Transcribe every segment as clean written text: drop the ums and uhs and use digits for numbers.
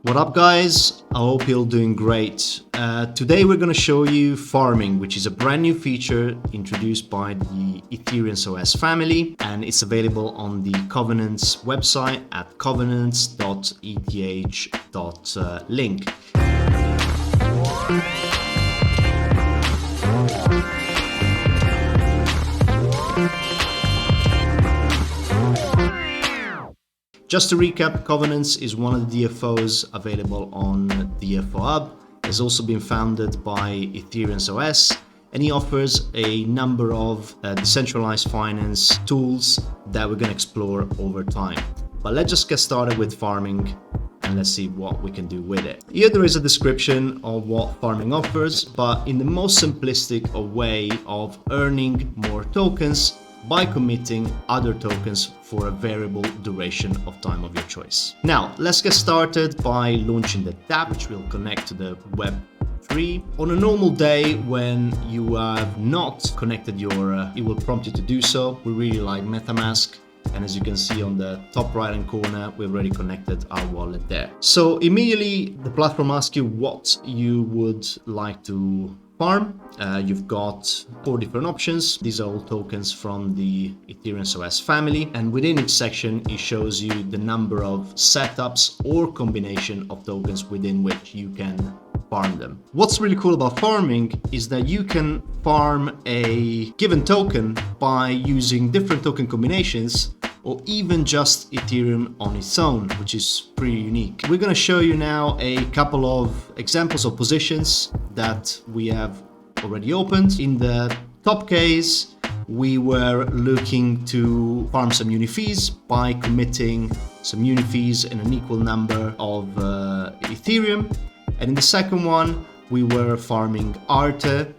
What up guys, I hope you're doing great. Today we're going to show you farming, which is a brand new feature introduced by the Ethereum OS family, and it's available on the Covenants website at covenants.eth.link. Just to recap, Covenants is one of the DFOs available on DFO Hub. It's also been founded by Ethereum OS, and he offers a number of decentralized finance tools that we're going to explore over time. But let's just get started with farming and let's see what we can do with it. Here there is a description of what farming offers, but in the most simplistic way of earning more tokens by committing other tokens for a variable duration of time of your choice. Now, let's get started by launching the dApp, which will connect to the Web3. On a normal day when you have not connected your, it will prompt you to do so. We really like MetaMask. And as you can see on the top right hand corner, we've already connected our wallet there. So immediately the platform asks you what you would like to farm. You've got 4 different options. These are all tokens from the Ethereum OS family, and within each section it shows you the number of setups or combination of tokens within which you can farm them. What's really cool about farming is that you can farm a given token by using different token combinations or even just Ethereum on its own, which is pretty unique. We're going to show you now a couple of examples of positions that we have already opened. In the top case, we were looking to farm some Unifis by committing some Unifis in an equal number of Ethereum. And in the second one, we were farming Arte,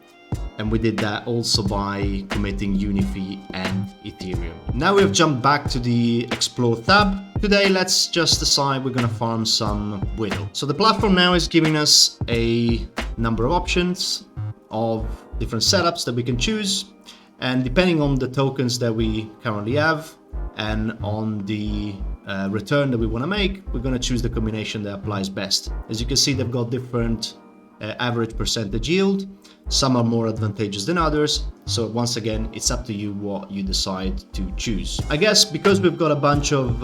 and we did that also by committing Unifi and Ethereum. Now we have jumped back to the Explore tab. Today, let's just decide we're going to farm some Buidl. So the platform now is giving us a number of options of different setups that we can choose. And depending on the tokens that we currently have and on the return that we want to make, we're going to choose the combination that applies best. As you can see, they've got different average percentage yield. Some are more advantageous than others. So once again, it's up to you what you decide to choose. I guess because we've got a bunch of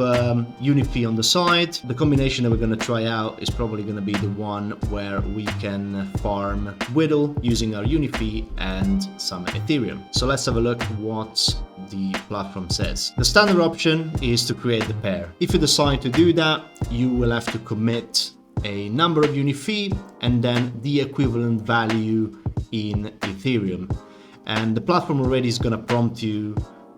Unifi on the side, the combination that we're going to try out is probably going to be the one where we can farm Buidl using our Unifi and some Ethereum. So let's have a look what the platform says. The standard option is to create the pair. If you decide to do that, you will have to commit a number of Unifi and then the equivalent value in Ethereum, and the platform already is going to prompt you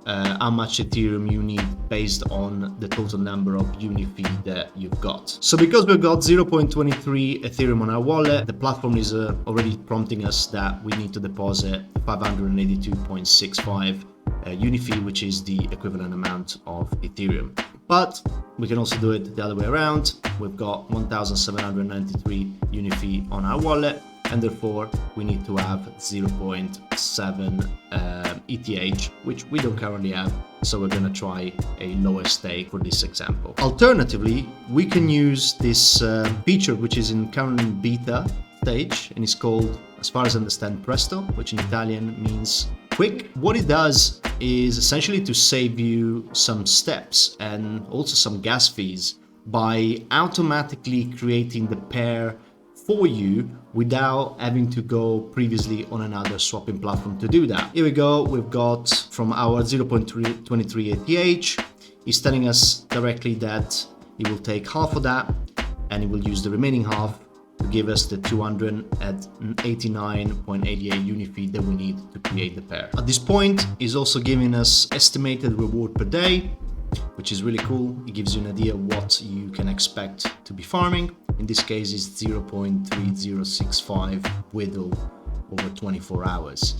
how much Ethereum you need based on the total number of Unifi that you've got. So because we've got 0.23 Ethereum on our wallet, the platform is already prompting us that we need to deposit 582.65 Unifi, which is the equivalent amount of Ethereum. But we can also do it the other way around. We've got 1,793 Unifi on our wallet, and therefore we need to have 0.7 ETH, which we don't currently have. So we're going to try a lower stake for this example. Alternatively, we can use this feature, which is in current beta stage, and it's called, as far as I understand, Presto, which in Italian means quick. What it does is essentially to save you some steps and also some gas fees by automatically creating the pair for you without having to go previously on another swapping platform to do that. Here we go. We've got from our 0.23 ETH. He's telling us directly that he will take half of that and he will use the remaining half to give us the 289.88 Unifi that we need to create the pair. At this point, he's also giving us estimated reward per day, which is really cool. It gives you an idea of what you can expect to be farming. In this case, it's 0.3065 Buidl over 24 hours.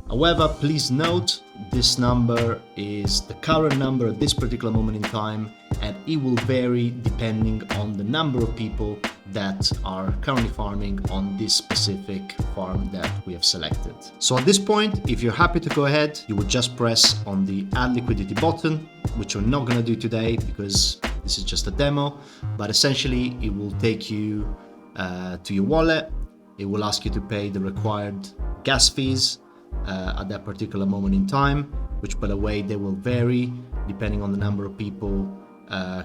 However, please note this number is the current number at this particular moment in time, and it will vary depending on the number of people that are currently farming on this specific farm that we have selected. So at this point, if you're happy to go ahead, you would just press on the add liquidity button, which we're not going to do today because This is just a demo, but essentially it will take you to your wallet. It will ask you to pay the required gas fees at that particular moment in time, which, by the way, they will vary depending on the number of people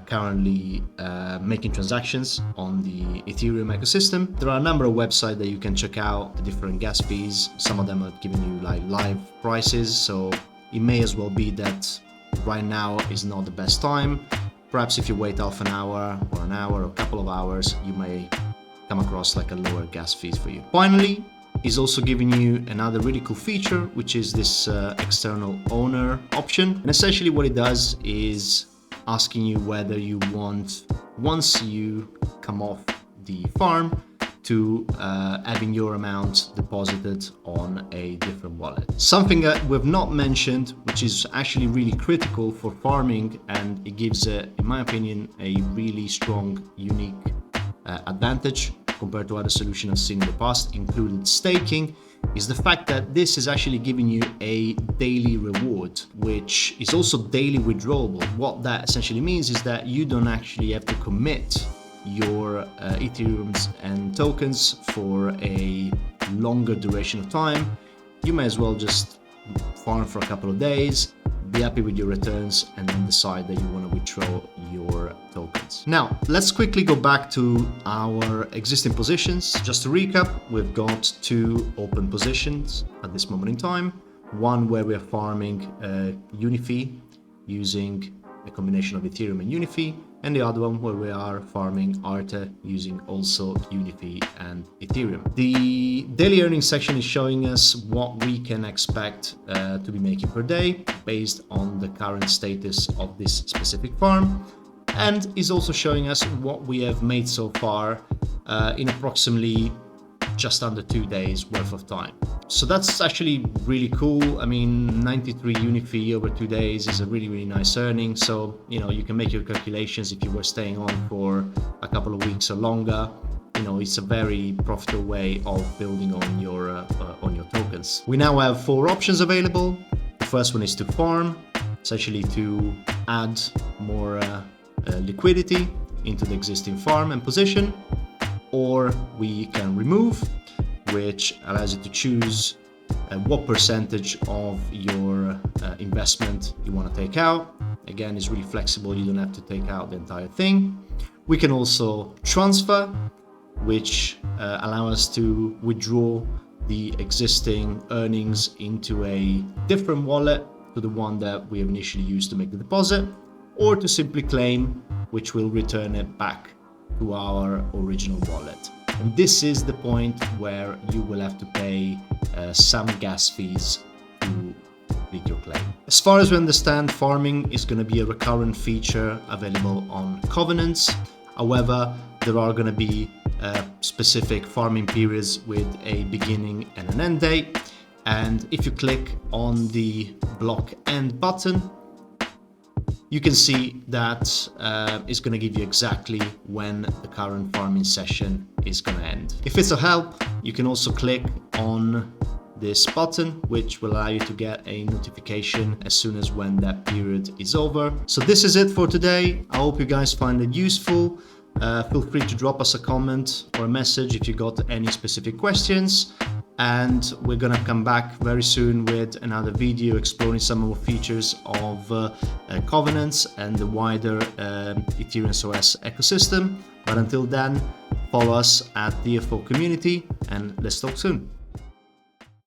currently making transactions on the Ethereum ecosystem. There are a number of websites that you can check out the different gas fees. Some of them are giving you like live prices, so it may as well be that right now is not the best time. Perhaps if you wait half an hour or a couple of hours, you may come across like a lower gas fees for you. Finally, is also giving you another really cool feature, which is this external owner option. And essentially what it does is asking you whether you want, once you come off the farm, to having your amount deposited on a different wallet. Something that we've not mentioned, which is actually really critical for farming, and it gives, in my opinion, a really strong, unique advantage compared to other solutions I've seen in the past, including staking, is the fact that this is actually giving you a daily reward, which is also daily withdrawable. What that essentially means is that you don't actually have to commit your Ethereums and tokens for a longer duration of time. You may as well just farm for a couple of days, be happy with your returns, and then decide that you want to withdraw your tokens. Now, let's quickly go back to our existing positions. Just to recap, we've got 2 open positions at this moment in time. One where we're farming Unifi using a combination of Ethereum and Unifi, and the other one where we are farming Arte using also Unifi and Ethereum. The daily earnings section is showing us what we can expect to be making per day based on the current status of this specific farm, and is also showing us what we have made so far in approximately just under 2 days worth of time. So that's actually really cool. I mean, 93 Unifi over 2 days is a really nice earning. So, you know, you can make your calculations if you were staying on for a couple of weeks or longer. You know, it's a very profitable way of building on your tokens. We now have 4 options available. The first one is to farm, essentially to add more liquidity into the existing farm and position, or we can remove, which allows you to choose what percentage of your investment you want to take out. Again, it's really flexible. You don't have to take out the entire thing. We can also transfer, which allow us to withdraw the existing earnings into a different wallet to the one that we have initially used to make the deposit, or to simply claim, which will return it back to our original wallet. And this is the point where you will have to pay some gas fees to complete your claim. As far as we understand, farming is going to be a recurrent feature available on Covenants. However, there are going to be specific farming periods with a beginning and an end date. And if you click on the block end button, you can see that it's going to give you exactly when the current farming session is going to end. If it's a help, you can also click on this button, which will allow you to get a notification as soon as when that period is over. So this is it for today. I hope you guys find it useful. Feel free to drop us a comment or a message if you got any specific questions. And we're gonna come back very soon with another video exploring some more features of Covenants and the wider Ethereum OS ecosystem. But until then, follow us at DFO Community, and let's talk soon.